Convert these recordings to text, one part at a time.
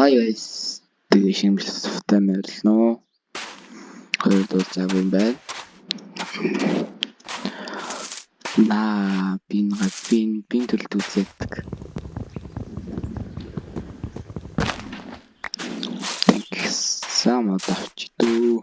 Hi guys. Тэгээ шинэ софттой морилно. Хоёр дуу заагүй юм байна. Бин төрөлд үзээдэг. Thanks. Самаа давч дүү.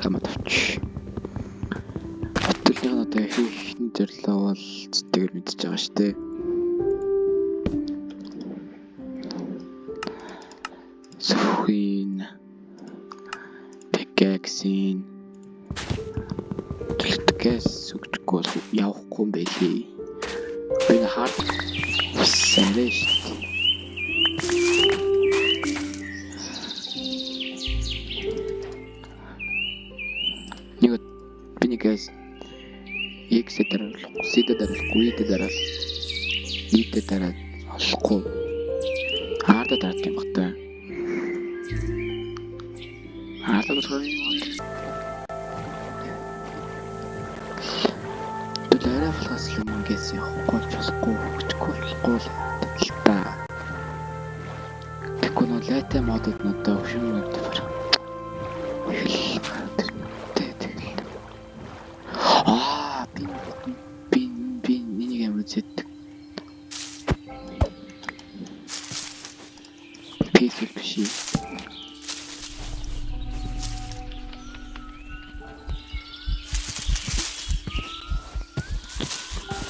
Самаа давч. Хөтөлний одоо ихний зөвлөө бол зүтгэр мэдчихэж байгаа шүү дээ. Сүхин Пекаксин Тэлтгэс сүгдгөл явахгүй юм байлээ. Би хаад сэнлэш. Бинигээс X-ээр C-ээр дараад олохгүй. Хаарда дараад юм багтаа. Төлөөрөө флас юмгээс явахгүй болохгүй хөвчгүй л та. Тэгэхгүй нөө лайтай модод надад өвшин мэдвэр. Бин энийг юм үзээд. PC биш.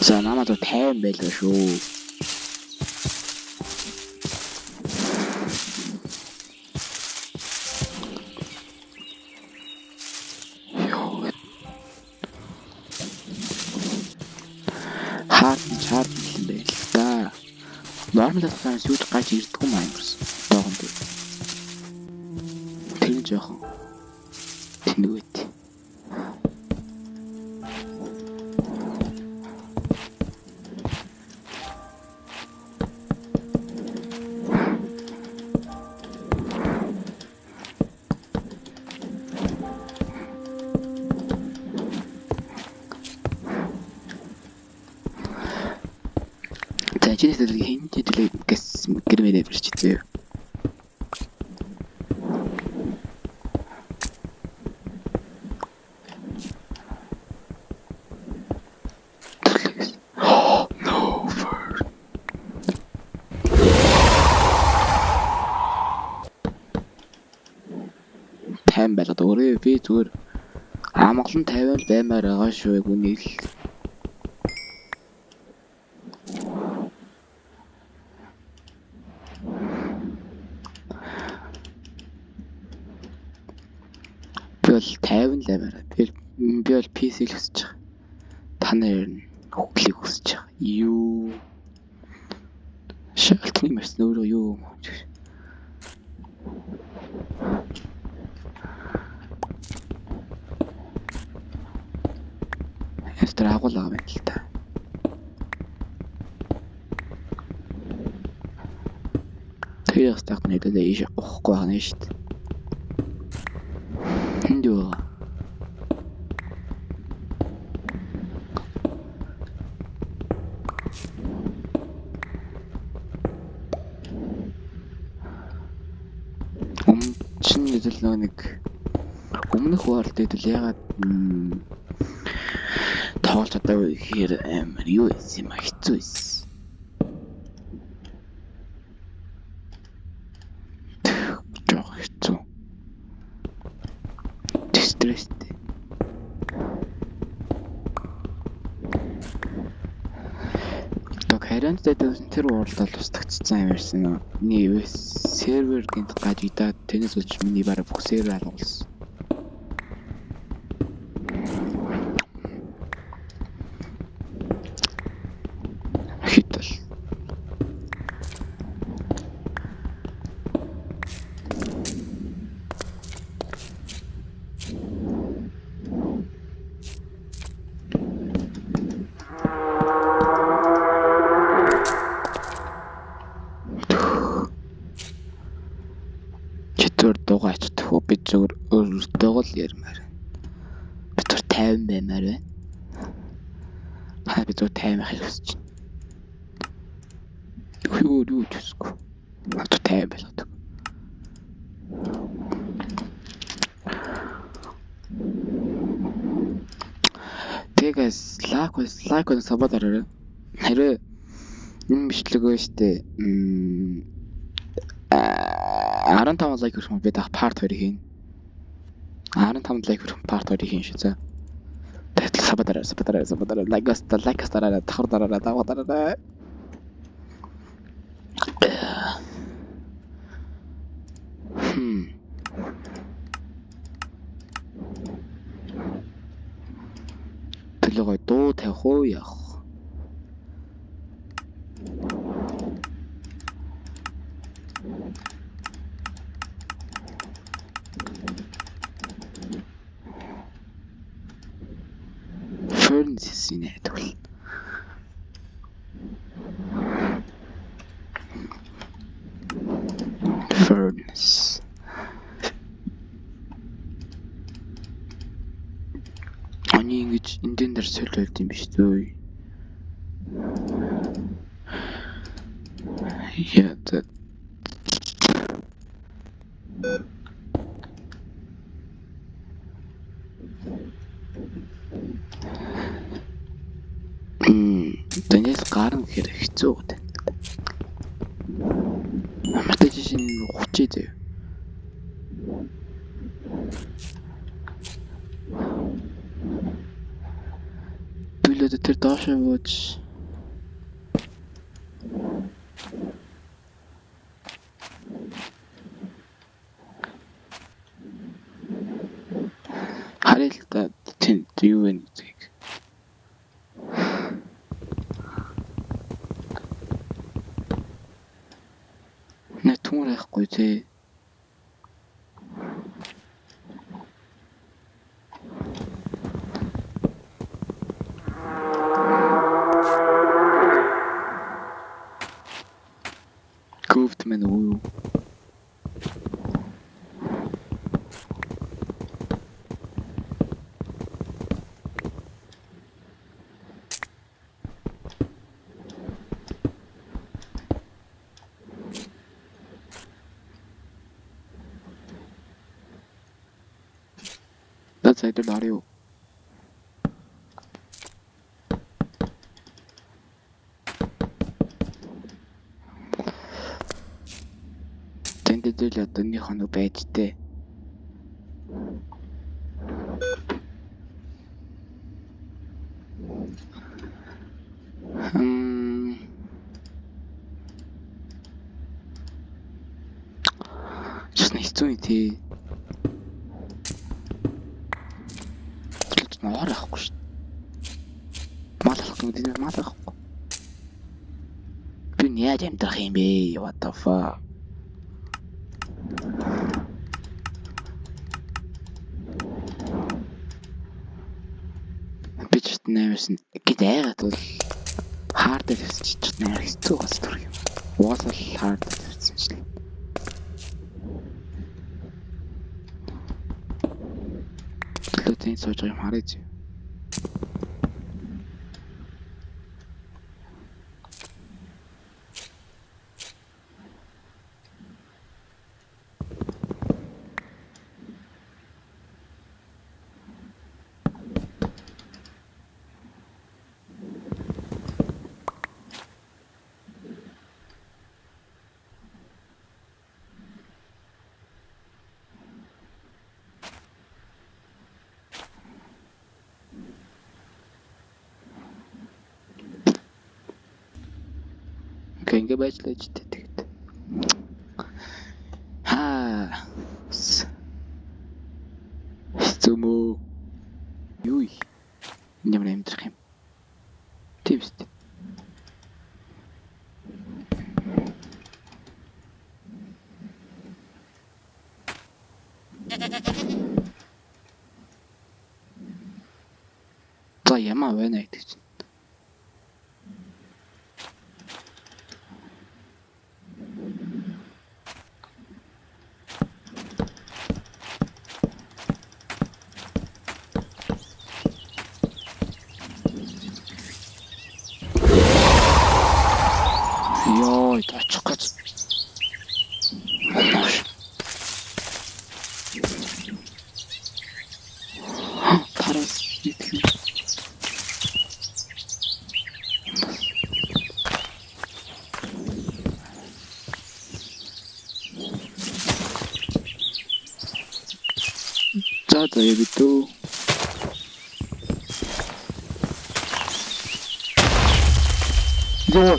За намайг то 50 байлаа шүү. Хаад юм байл та. Нормал тасаа сүйд гаж ирдэггүй юм аимс. Доогонд. Тэр жоохон тэнэгвэт. Чиний хэлийг гэс гэрмээр биччихээ. Тайм байлаа дөрөө би зүгээр амгалан 50 баймаар байгаа шүү гүнийг л. Би бол 50 л баймаар. Би бол PC л хүсэж байгаа. Та нар нь хөглийг хүсэж байгаа. Юу? Шалтны мэс нөрөө юу? Эстэр агуулгаа байна л та. Тэр стагт нэдэлээ иш уухгүй байна шүү дээ. Хиндүү. Чин нэдэл нэг өмнөх хууралд хэдэл ягаад тоглож чадаагүй гэхээр амар юу юм хэцүү эс. Жоо хэцүү. Стресстэй. Харинтай тэр уралдаа устгацсан юм ярьсан. Миний сервер гинт гаж идаад тэнэс болж миний бараг бүх сервер алгуулсан. Дугаач тхөө би зүгээр өөртөө л ярмаар. Би тэр 50 баймаар байна. Би зүгээр 50 хайх хүсэж байна. Юу ч үсгүй. Надад 50 байлгадаг. Тэгээс лайк сабад арай. Хэрэг энэ бичлэгөө штэ 15 лайк хүрэх юм би дах part 2-ыг хийн. 15 лайк хүрэх part 2-ыг хийн шүү зэ. Тэгтэл сабад арай лайкас дараа давхар дараа. Төлөөгөө дуу тавих уу яах? Furnace нэ тэгвэл. Furnace. Ани ингэж эндэн дээр солиулт юм биш үү? Yeah, that. Танаас гарна гэхээр хэцүү гэдэг. Амартай жишээ нь хүчээ зөө. Түлээд тэр доошоо бууж харилта тэн юу вэ гэдэг. Нэ түмрэхгүй тий. Говт мэн уу. That's it, audio. Тэндэл одооных нь байжтэй. Честно, хэцүү тий. Маар ахгүй шүү. Мал авах гэдэг нь мал авахгүй. Би яаж амьдрах юм бэ? What the fuck? Би ч нэмсэн гэдэг бол hard гэсэн ч нэр хэцүү бас тэр юм. Уусал hard гэсэн чинь. Тэн сууж байгаа юм хараач. Ингээ байжлаа ч тэгээд. Хэцүү. Юу юм амьдрах юм. Тэвст. За ямаа байна гэдэг чинь. Ёй, очих гэж. За яа битүү. Ёо.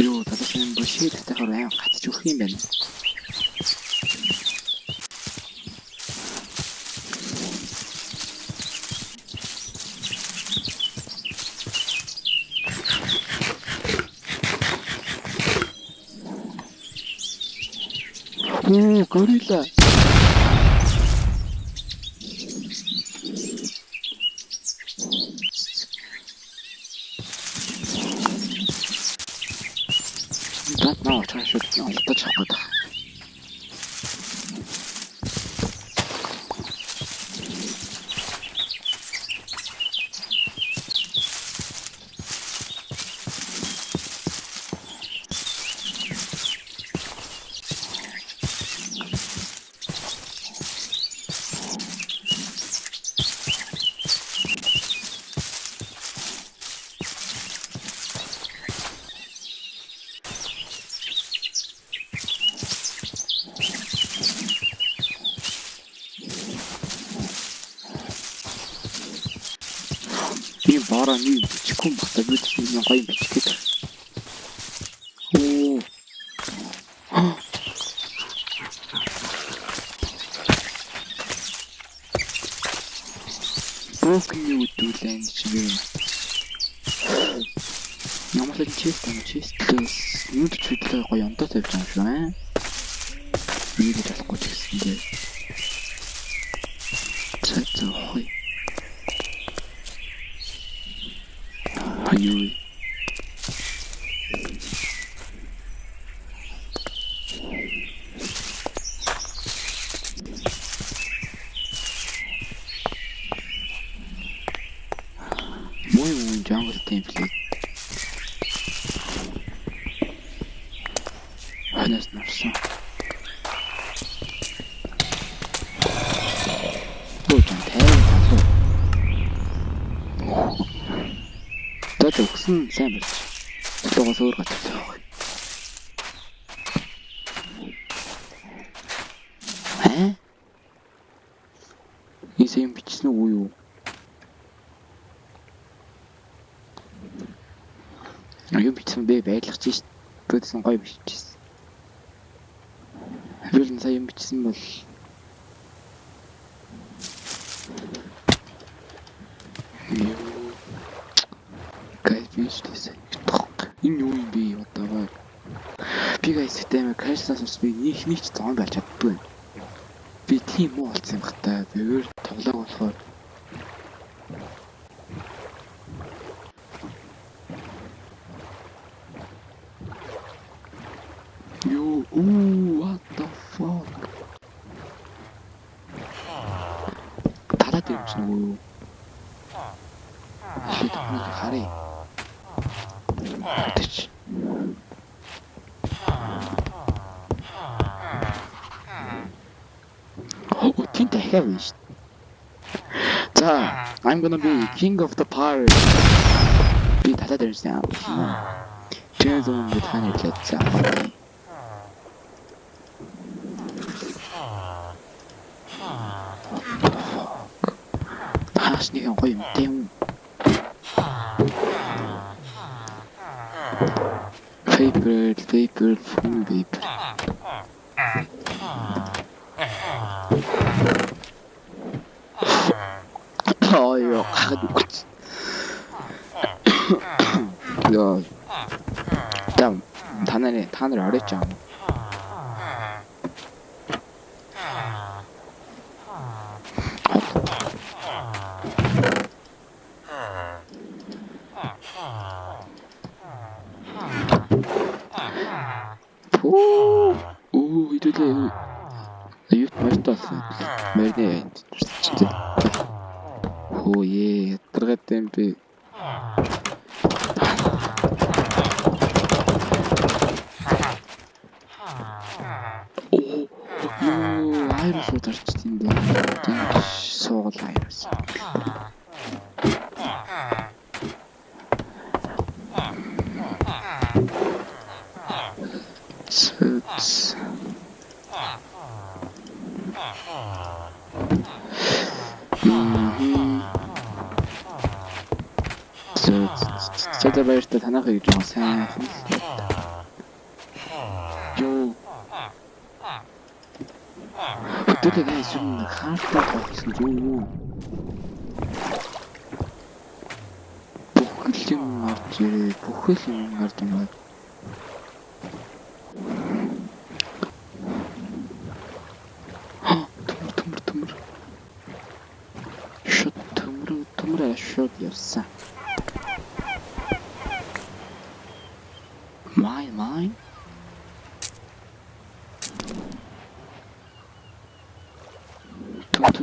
Ёо, таласан бошидтэй хараа гацж өгөх юм байна. Горилла. That now try shoot on the chocolate. ийм бороо нэг бичихгүй багтаа бид энэ гоё бичихгээд. Оо. Broken юу дүүлэн чигээр. Ямар л чист юуд ч хөдлөө гоё онтоо тавьж байгаа юм шүү аа. Юу гэж болохгүй ч гэсэн дээ. Цэцгүй. Аюу. Мой jungle template. Ханаас нарсан. Өгсөн сайн байна. Тогоос өөр гацсан байгаа. Ийм бичсэн үү юу? Аюу бичсэн бэ байдлах чинь бүтсэн гоё бичсэн. Хэвээр нь сайн бичсэн бол энэ юу юм бэ одоо би guys систем крашсаас би нэг ч зон болж чаддгүй. Би тийм үү болсон юм хата. Би өөр тоглоог болохоор юу what the fuck. Тараад юм чинь үү? Шит харъя. Oh, tinta heavens. I'm gonna be king of the pirates. Be tataders now. Turns on the tiny kids. Hasni ang koyong team. Paper, full paper. Oh, you're good. Yeah. Damn, Tanner already jumped. Ooh, he did it. I used my stuff. Maybe oh yeah, très tempe. Oh, iris touched in the soul iris. Цэц. Чөтө баяртай танахыг гэж байгаа сайн. Ёо. Өтөдөө гайс юм хаалттай тоглосон юу? Бүхэл юм орж ирээ. Бүхэл юм орж ирээ. Төмөр. Шот төмөр шот явсан. Mine.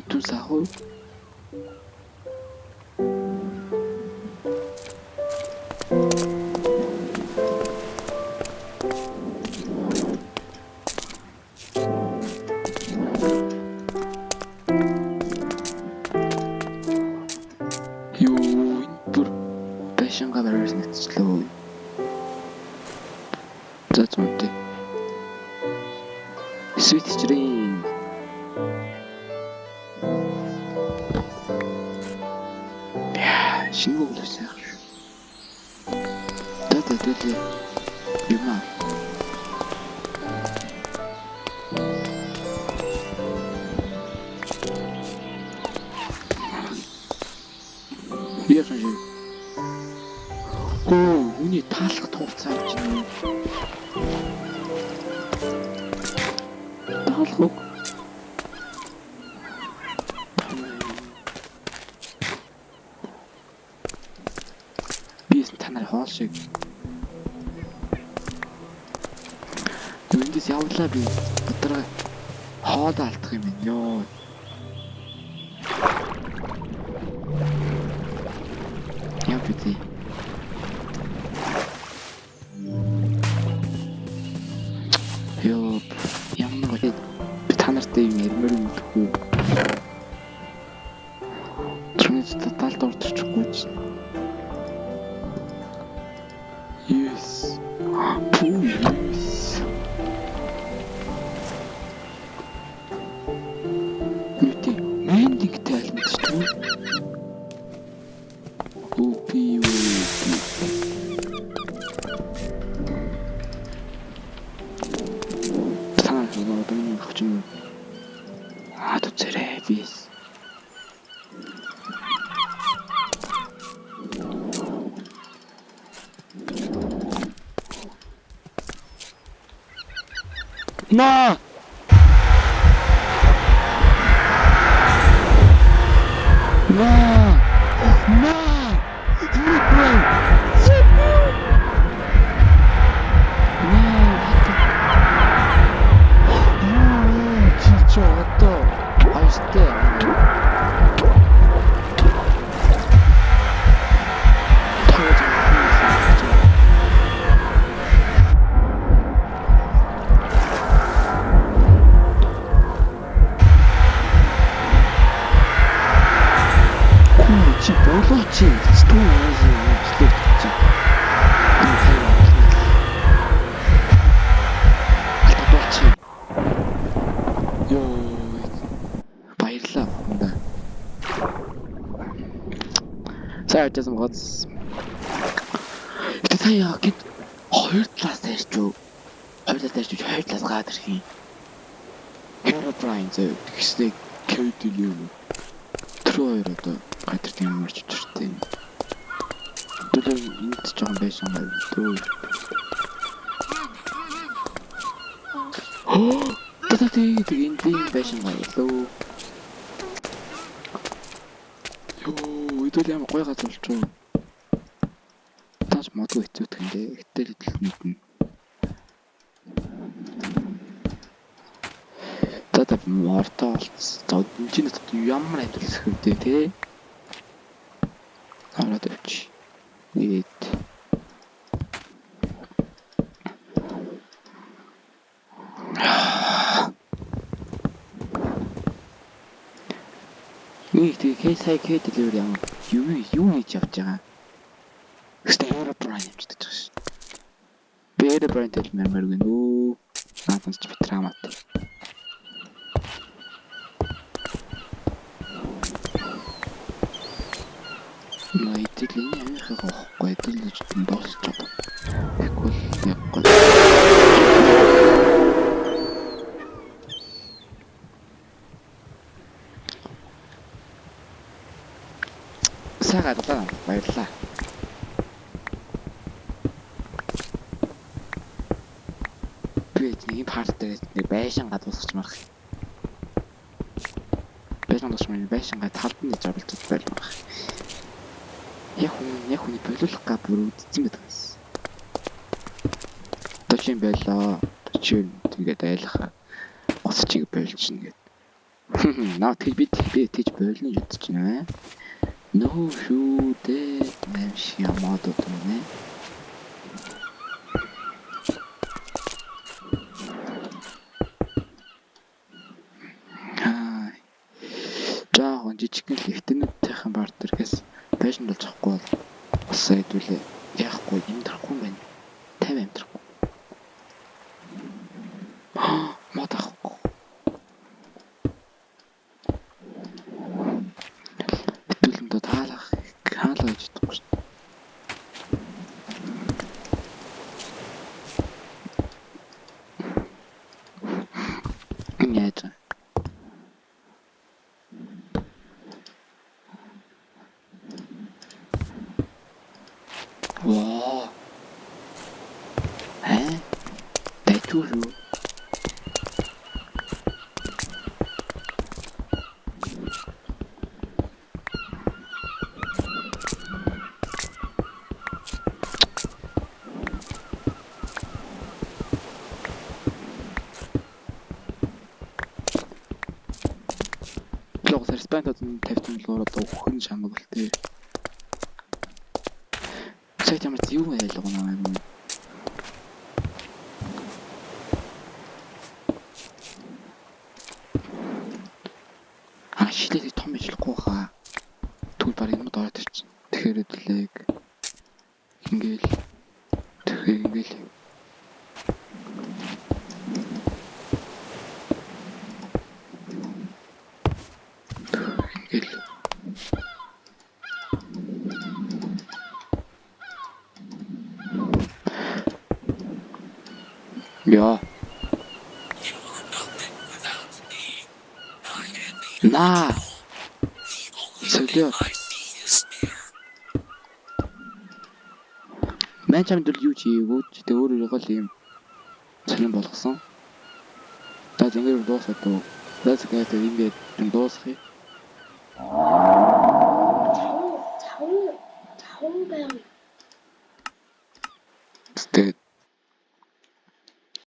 Tout ça roule. Pour passion cameras next slow. That's one thing. Sweet dream. Yeah, she will do ça. Tata. Humain. Bien changé. Oh, on est taалах туурцаа гэж байна. Таалах. Бис танаар хоол шиг. Эндээс явлаа би. Өдрөө хоол алдах юм байна ёо. Яа бити. Ёо, ямар нэг би танартай юм ярмаар юм дөхөө. Тэрнээс талд орчихгүй ч. Yes. Yes. Үгүй мэндигтэй алмтчихгүй. Үгүй. Хочем тут церебис. На! Сайжсан гоц. Гэтэ сая гэд хоёр талаас тарьчуу. Хоёр талаас гад ирэх юм. Herobrine зөв гэсний кэвдэл юм. Тэр хоёр одоо гад ирэх юм марч чиртэй. Түлээ энд ч жоохон байсан байв. Төө. Тэт энд байсан байв лөө. Идэл ямар гой газар болчихоо. Таас модгүй хэцүүдэг юм дээ. Гэтэл идэл мэднэ. Тата морто болц. За энэ чинь ямар амьдрал хэвдээ те. Хараад авчи. Нийт. Нийт сая кэдэлээр ямар юу хийж явж байгаа. Хэвээ Herobrine явчихдаг ш. Би Cerebrine мэрмэр гэнэ. Наадмаас ч битэр хамаат. Noitilin яхахгүй идэлж дуусч чадав. Тэгвэл явахгүй. Сагадлаа. Баярлаа. Би парт дээр нэг байшин гадуусгаж марах. Байшин дошмын байшин гад талбны жавлж байлмах. Яг хүний болиулах га бүр үдцэн байдаг юм. Төчин байлаа. Төчин тэгээд айлах гоцчиг байлжна гэд. Наа тэг би тэгж болно гэж бодож байна. Нөө шүү дээ. Нэм шиг ямаад утгана. Жижигхэн лифтэнүүдтэйхэн бартергээс байшин болж авахгүй бол бас сайдвүлээ яахгүй амьдрахгүй юм байна. 50 амьдрахгүй. Мод авахгүй. Битүүлэндээ таалах гэж дууш. Яаж Wow. Дайчгүй. Логос респектад нь тавьсан луур одоо өхөн шамгалтай. Сайт ямар юу ялгаа наа. Шилээд том ижлэхгүй хаа. Түл баг юм доод ирчих. Тэгэхээр өдлэг. Ингээл. Тэгэхээр ингээл. Ингээл. Ja. На. Сөглөө. Мэн чамд юу чи өвч тэ өөрөө гол юм сонирн болгосон. За зингээр дуусаад дөө. Let's get into it. Дуусгая.